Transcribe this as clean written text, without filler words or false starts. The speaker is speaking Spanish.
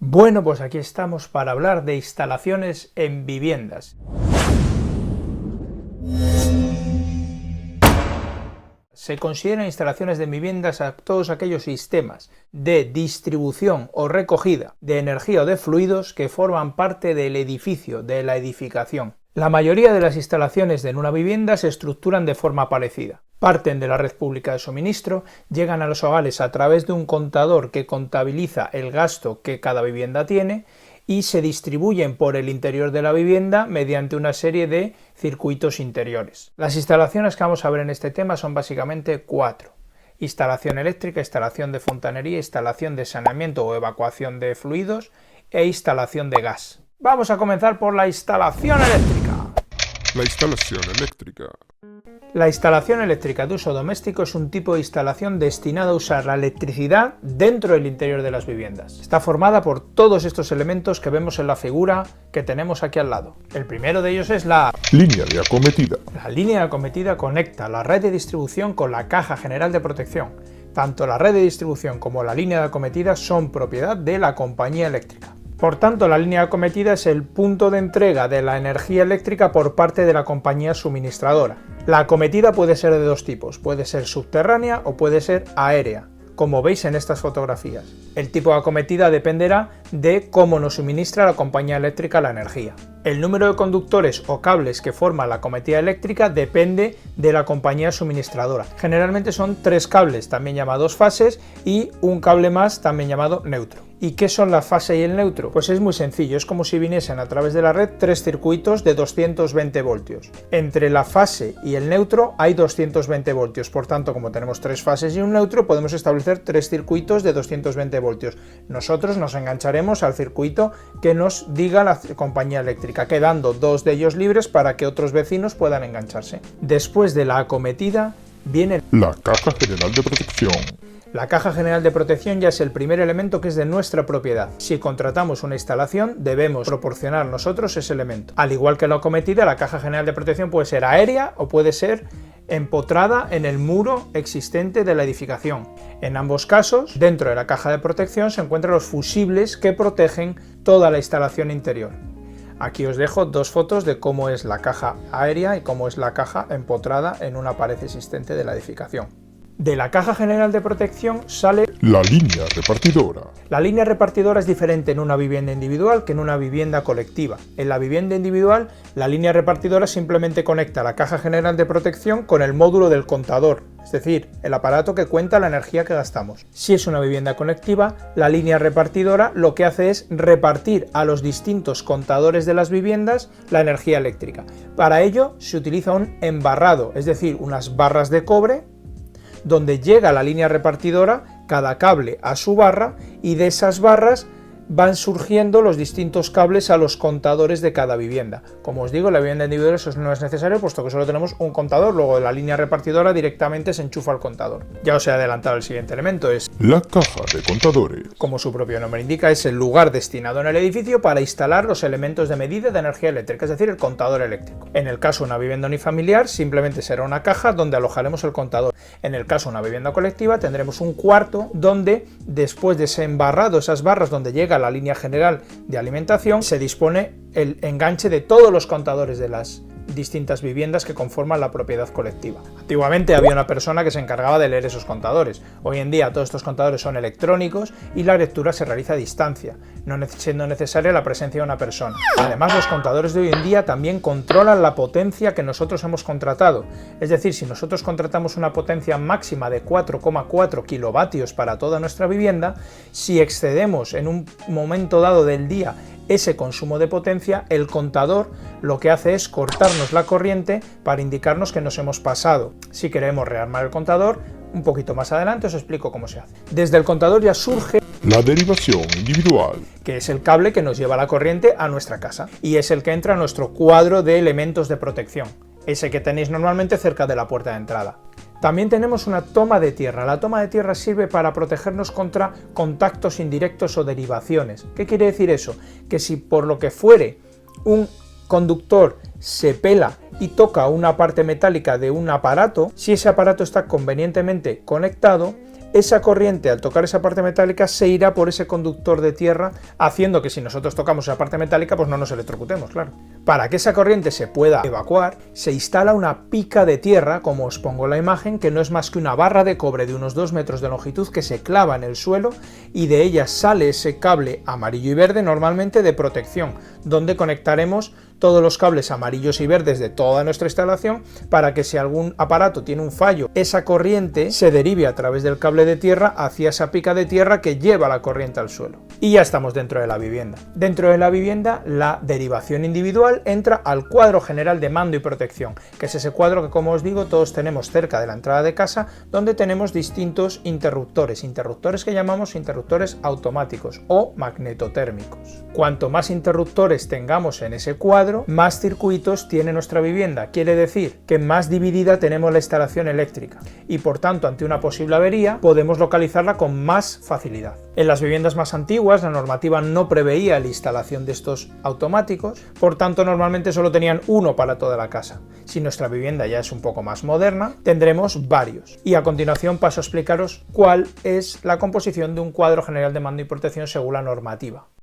Bueno, pues aquí estamos para hablar de instalaciones en viviendas. Se consideran instalaciones de viviendas a todos aquellos sistemas de distribución o recogida de energía o de fluidos que forman parte del edificio, de la edificación. La mayoría de las instalaciones en una vivienda se estructuran de forma parecida. Parten de la red pública de suministro, llegan a los hogares a través de un contador que contabiliza el gasto que cada vivienda tiene y se distribuyen por el interior de la vivienda mediante una serie de circuitos interiores. Las instalaciones que vamos a ver en este tema son básicamente 4. Instalación eléctrica, instalación de fontanería, instalación de saneamiento o evacuación de fluidos e instalación de gas. Vamos a comenzar por la instalación eléctrica. La instalación eléctrica. La instalación eléctrica de uso doméstico es un tipo de instalación destinada a usar la electricidad dentro del interior de las viviendas. Está formada por todos estos elementos que vemos en la figura que tenemos aquí al lado. El primero de ellos es la línea de acometida. La línea de acometida conecta la red de distribución con la caja general de protección. Tanto la red de distribución como la línea de acometida son propiedad de la compañía eléctrica. Por tanto, la línea de acometida es el punto de entrega de la energía eléctrica por parte de la compañía suministradora. La acometida puede ser de dos tipos, puede ser subterránea o puede ser aérea, como veis en estas fotografías. El tipo de acometida dependerá de cómo nos suministra la compañía eléctrica la energía. El número de conductores o cables que forma la acometida eléctrica depende de la compañía suministradora. Generalmente son 3 cables, también llamados fases, y un cable más, también llamado neutro. ¿Y qué son la fase y el neutro? Pues es muy sencillo, es como si viniesen a través de la red 3 circuitos de 220 voltios. Entre la fase y el neutro hay 220 voltios, por tanto, como tenemos 3 fases y un neutro, podemos establecer 3 circuitos de 220 voltios. Nosotros nos engancharemos al circuito que nos diga la compañía eléctrica, quedando 2 de ellos libres para que otros vecinos puedan engancharse. Después de la acometida viene la caja general de protección. La caja general de protección ya es el primer elemento que es de nuestra propiedad. Si contratamos una instalación, debemos proporcionar nosotros ese elemento. Al igual que la acometida, la caja general de protección puede ser aérea o puede ser empotrada en el muro existente de la edificación. En ambos casos, dentro de la caja de protección se encuentran los fusibles que protegen toda la instalación interior. Aquí os dejo 2 fotos de cómo es la caja aérea y cómo es la caja empotrada en una pared existente de la edificación. De la caja general de protección sale la línea repartidora. La línea repartidora es diferente en una vivienda individual que en una vivienda colectiva. En la vivienda individual, la línea repartidora simplemente conecta la caja general de protección con el módulo del contador, es decir, el aparato que cuenta la energía que gastamos. Si es una vivienda colectiva, la línea repartidora lo que hace es repartir a los distintos contadores de las viviendas la energía eléctrica. Para ello se utiliza un embarrado, es decir, unas barras de cobre donde llega la línea repartidora, cada cable a su barra, y de esas barras van surgiendo los distintos cables a los contadores de cada vivienda. Como os digo, en la vivienda individual eso no es necesario, puesto que solo tenemos un contador, luego de la línea repartidora directamente se enchufa al contador. Ya os he adelantado el siguiente elemento, es la caja de contadores. Como su propio nombre indica, es el lugar destinado en el edificio para instalar los elementos de medida de energía eléctrica, es decir, el contador eléctrico. En el caso de una vivienda unifamiliar, simplemente será una caja donde alojaremos el contador. En el caso de una vivienda colectiva, tendremos un cuarto donde, después de ese embarrado, esas barras donde llega la línea general de alimentación, se dispone el enganche de todos los contadores de las distintas viviendas que conforman la propiedad colectiva. Antiguamente había una persona que se encargaba de leer esos contadores. Hoy en día todos estos contadores son electrónicos y la lectura se realiza a distancia, no siendo necesaria la presencia de una persona. Además, los contadores de hoy en día también controlan la potencia que nosotros hemos contratado. Es decir, si nosotros contratamos una potencia máxima de 4,4 kilovatios para toda nuestra vivienda, si excedemos en un momento dado del día ese consumo de potencia, el contador lo que hace es cortarnos la corriente para indicarnos que nos hemos pasado. Si queremos rearmar el contador, un poquito más adelante os explico cómo se hace. Desde el contador ya surge la derivación individual, que es el cable que nos lleva la corriente a nuestra casa y es el que entra a nuestro cuadro de elementos de protección, ese que tenéis normalmente cerca de la puerta de entrada. También tenemos una toma de tierra. La toma de tierra sirve para protegernos contra contactos indirectos o derivaciones. ¿Qué quiere decir eso? Que si por lo que fuere un conductor se pela y toca una parte metálica de un aparato, si ese aparato está convenientemente conectado, esa corriente al tocar esa parte metálica se irá por ese conductor de tierra, haciendo que si nosotros tocamos esa parte metálica pues no nos electrocutemos, claro. Para que esa corriente se pueda evacuar, se instala una pica de tierra, como os pongo en la imagen, que no es más que una barra de cobre de unos 2 metros de longitud que se clava en el suelo y de ella sale ese cable amarillo y verde, normalmente de protección, donde conectaremos todos los cables amarillos y verdes de toda nuestra instalación para que si algún aparato tiene un fallo, esa corriente se derive a través del cable de tierra hacia esa pica de tierra que lleva la corriente al suelo. Y ya estamos dentro de la vivienda. Dentro de la vivienda, la derivación individual entra al cuadro general de mando y protección, que es ese cuadro que, como os digo, todos tenemos cerca de la entrada de casa, donde tenemos distintos interruptores que llamamos interruptores automáticos o magnetotérmicos. Cuanto más interruptores tengamos en ese cuadro, más circuitos tiene nuestra vivienda. Quiere decir que más dividida tenemos la instalación eléctrica y por tanto ante una posible avería podemos localizarla con más facilidad. En las viviendas más antiguas la normativa no preveía la instalación de estos automáticos, por tanto normalmente solo tenían uno para toda la casa. Si nuestra vivienda ya es un poco más moderna, tendremos varios. Y a continuación paso a explicaros cuál es la composición de un cuadro general de mando y protección según la normativa.